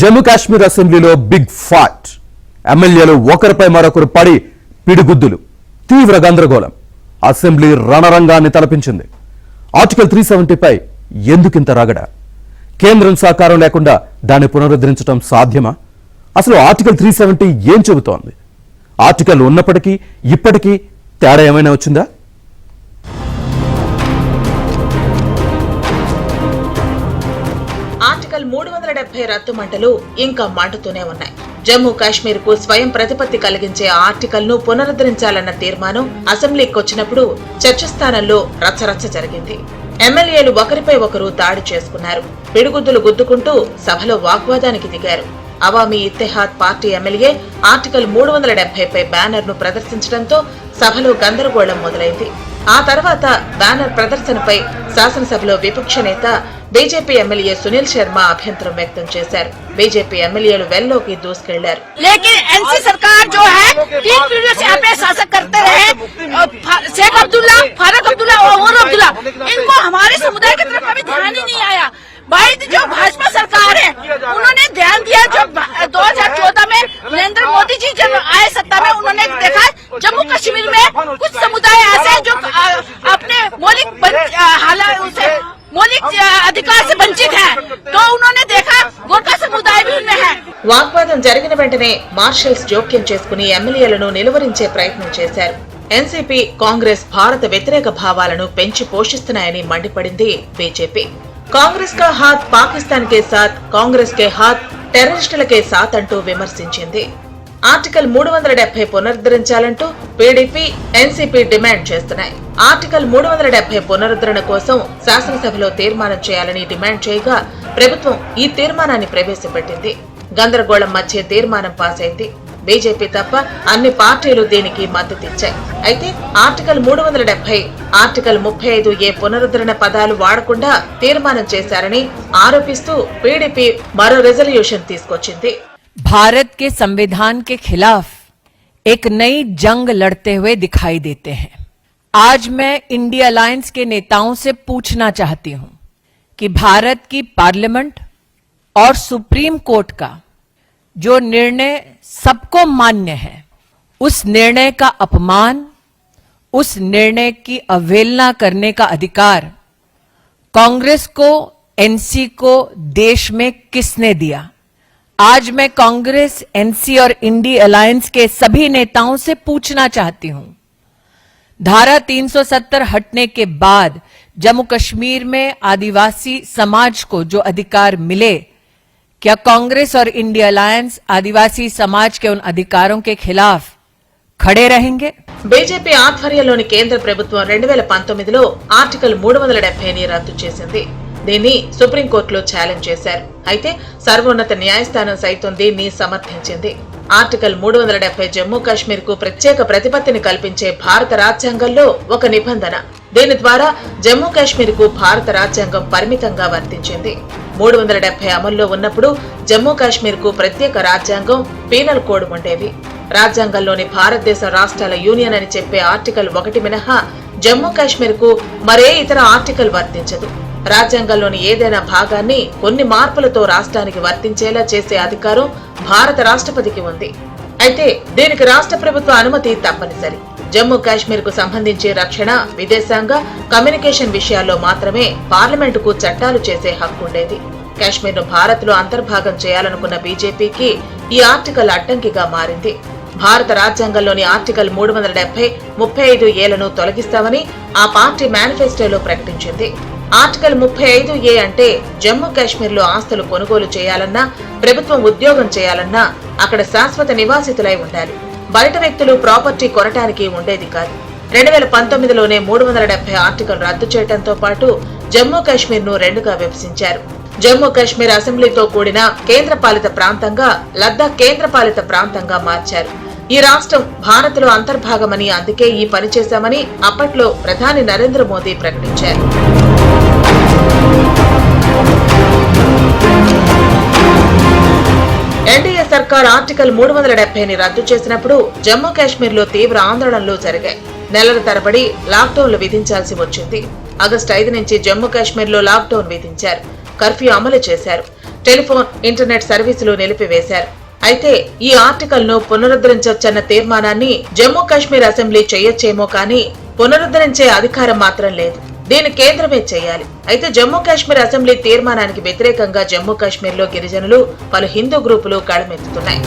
జమ్మూ కాశ్మీర్ అసెంబ్లీలో big fight. ఎమ్మెల్యేలు ఒకరిపై మరొకరు పడి పిడిగుద్దులు, తీవ్ర గందరగోళం. అసెంబ్లీ రణరంగాన్ని తలపించింది. ఆర్టికల్ 370పై ఎందుకింత రగడ? కేంద్రం సహకారం లేకుండా దాన్ని పునరుద్ధరించడం సాధ్యమా? అసలు ఆర్టికల్ 370 ఏం చెబుతోంది? ఆర్టికల్ ఉన్నప్పటికీ ఇప్పటికీ తేడా ఏమైనా వచ్చిందా? ఆర్టికల్ 370 రద్దు మంటలు ఇంకా మండుతూనే ఉన్నాయి. జమ్మూ కాశ్మీర్ కు స్వయం ప్రతిపత్తి కలిగించే ఆర్టికల్ ను పునరుద్ధరించాలన్న తీర్మానం అసెంబ్లీకి వచ్చినప్పుడు చర్చస్థానంలో రచ్చరచ్చ జరిగింది. ఎమ్మెల్యేలు ఒకరిపై ఒకరు దాడి చేసుకున్నారు. పిడిగుద్దులు గుద్దుకుంటూ సభలో వాగ్వాదానికి దిగారు. Awami Ittehad party MLA article 370పై బ్యానర్ ను ప్రదర్శించడంతో సభలో గందరగోళం మొదలైంది. ఆ తర్వాత బ్యానర్ ప్రదర్శనపై శాసనసభలో విపక్ష నేత బీజేపీ ఎమ్మెల్యే సునీల్ శర్మ అభ్యంతరం వ్యక్తం చేశారు. బీజేపీ ఎమ్మెల్యేలు వెల్లోకి దూసుకెళ్లారు. भाई जो भाजपा सरकार है उन्होंने ध्यान दिया। जब 2014 में नरेंद्र मोदी जी जब आए सत्ता में, उन्होंने देखा जम्मू कश्मीर में कुछ समुदाय ऐसे हैं जो अपने मौलिक अधिकार से वंचित है, तो उन्होंने देखा गोरखा समुदाय भी उनमें है। వాగ్వాదం జరిగిన వెంటనే మార్షల్స్ జోక్యం చేసుకుని ఎమ్మెల్యేలను నిలువరించే ప్రయత్నం చేశారు. ఎన్సీపీ, కాంగ్రెస్ భారత వ్యతిరేక భావాలను పెంచి పోషిస్తున్నాయని మండిపడింది బీజేపీ. కాంగ్రెస్ కా హాత్ పాకిస్తాన్ కే సాత్, కాంగ్రెస్ కే హాత్ టెర్రరిస్టులకే సాత్ అంటూ విమర్శించింది. ఆర్టికల్ 370 పునరుద్ధరించాలంటూ పీడీపీ, ఎన్సీపీ డిమాండ్ చేస్తున్నాయి. ఆర్టికల్ 370 పునరుద్ధరణ కోసం శాసనసభలో తీర్మానం చేయాలని డిమాండ్ చేయగా ప్రభుత్వం ఈ తీర్మానాన్ని ప్రవేశపెట్టింది. గందరగోళం మధ్య తీర్మానం పాస్ అయింది. బీజేపీ తప్ప అన్ని పార్టీలు దీనికి మద్దతిచ్చాయి. అయితే ఆర్టికల్ 370, ఆర్టికల్ 35A పునరుద్ధరణ పదాలు వాడకుండా తీర్మానం చేశారని ఆరోపిస్తూ పీడీపీ మరో రెజల్యూషన్ తీసుకొచ్చింది. भारत के संविधान के खिलाफ एक नई जंग लड़ते हुए दिखाई देते हैं। आज मैं इंडिया अलायंस के नेताओं से पूछना चाहती हूं कि भारत की पार्लियामेंट और सुप्रीम कोर्ट का जो निर्णय सबको मान्य है, उस निर्णय का अपमान, उस निर्णय की अवहेलना करने का अधिकार कांग्रेस को, एनसी को देश में किसने दिया? आज मैं कांग्रेस, एनसी और इंडी अलायंस के सभी नेताओं से पूछना चाहती हूं, धारा 370 हटने के बाद जम्मू कश्मीर में आदिवासी समाज को जो अधिकार मिले, क्या कांग्रेस और इंडिया अलायंस आदिवासी समाज के उन अधिकारों के खिलाफ खड़े रहेंगे? బీజేపీ ఆధ్వర్యంలోని కేంద్ర ప్రభుత్వం 2019లో ఆర్టికల్ 370ని రద్దు చేసింది. దీన్ని సుప్రీంకోర్టులో ఛాలెంజ్ చేశారు. అయితే సర్వోన్నత న్యాయస్థానం సైతం దీన్ని సమర్థించింది. ఆర్టికల్ 370 జమ్మూ కాశ్మీర్ కు ప్రత్యేక ప్రతిపత్తిని కల్పించే భారత రాజ్యాంగంలో ఒక నిబంధన. దీని ద్వారా జమ్మూ కాశ్మీర్ కు భారత రాజ్యాంగం పరిమితంగా వర్తించింది. 370 అమల్లో ఉన్నప్పుడు జమ్మూ కాశ్మీర్ కు ప్రత్యేక రాజ్యాంగం, పీనల్ కోడ్ ఉండేవి. రాజ్యాంగంలోని భారతదేశ రాష్ట్రాల యూనియన్ అని చెప్పే ఆర్టికల్ 1 మినహా జమ్మూ కాశ్మీర్ కు మరే ఇతర ఆర్టికల్ వర్తించదు. రాజ్యాంగంలోని ఏదైనా భాగాన్ని కొన్ని మార్పులతో రాష్ట్రానికి వర్తించేలా చేసే అధికారం భారత రాష్ట్రపతికి ఉంది. అయితే దీనికి రాష్ట్ర ప్రభుత్వ అనుమతి తప్పనిసరి. జమ్మూ కాశ్మీర్ కు సంబంధించి రక్షణ, విదేశాంగ, కమ్యూనికేషన్ విషయాల్లో మాత్రమే పార్లమెంటుకు చట్టాలు చేసే హక్కు ఉండేది. కాశ్మీర్ ను భారత్ లో అంతర్భాగం చేయాలనుకున్న బీజేపీకి ఈ ఆర్టికల్ అడ్డంకిగా మారింది. భారత రాజ్యాంగంలోని ఆర్టికల్ 370, 35Aలను తొలగిస్తామని ఆ పార్టీ మేనిఫెస్టోలో ప్రకటించింది. ఆర్టికల్ 35A అంటే జమ్మూ కాశ్మీర్ లో ఆస్తులు కొనుగోలు చేయాలన్నా, ప్రభుత్వం ఉద్యోగం చేయాలన్నా అక్కడ శాశ్వత నివాసితులై ఉండాలి. బయట వ్యక్తులు ప్రాపర్టీ కొనటానికి ఉండేది కాదు. 2019లోనే 370 ఆర్టికల్ రద్దు చేయడంతో పాటు జమ్మూ కాశ్మీర్ ను రెండుగా విభజించారు. జమ్మూ కాశ్మీర్ అసెంబ్లీతో కూడిన కేంద్రపాలిత ప్రాంతంగా, లద్దాఖ్ కేంద్రపాలిత ప్రాంతంగా మార్చారు. ఈ రాష్ట్రం భారత్ లో అంతర్భాగమని, అందుకే ఈ పని చేశామని అప్పట్లో ప్రధాని నరేంద్ర మోదీ ప్రకటించారు. ఎన్డీఏ సర్కార్ ఆర్టికల్ 370ని రద్దు చేసినప్పుడు జమ్మూ కాశ్మీర్ లో తీవ్ర ఆందోళనలు జరిగాయి. నెలల తరబడి లాక్డౌన్లు విధించాల్సి వచ్చింది. ఆగస్టు 5 నుంచి జమ్మూ కాశ్మీర్ లో లాక్డౌన్ విధించారు. కర్ఫ్యూ అమలు చేశారు. టెలిఫోన్, ఇంటర్నెట్ సర్వీసులు నిలిపివేశారు. అయితే ఈ ఆర్టికల్ ను పునరుద్ధరించొచ్చన్న తీర్మానాన్ని జమ్మూ కాశ్మీర్ అసెంబ్లీ చేయొచ్చేమో కానీ పునరుద్ధరించే అధికారం మాత్రం లేదు. దీన్ని కేంద్రమే చేయాలి. అయితే జమ్మూ కాశ్మీర్ అసెంబ్లీ తీర్మానానికి వ్యతిరేకంగా జమ్మూ కాశ్మీర్ లో గిరిజనులు, పలు హిందూ గ్రూపులు గళమెత్తుతున్నాయి.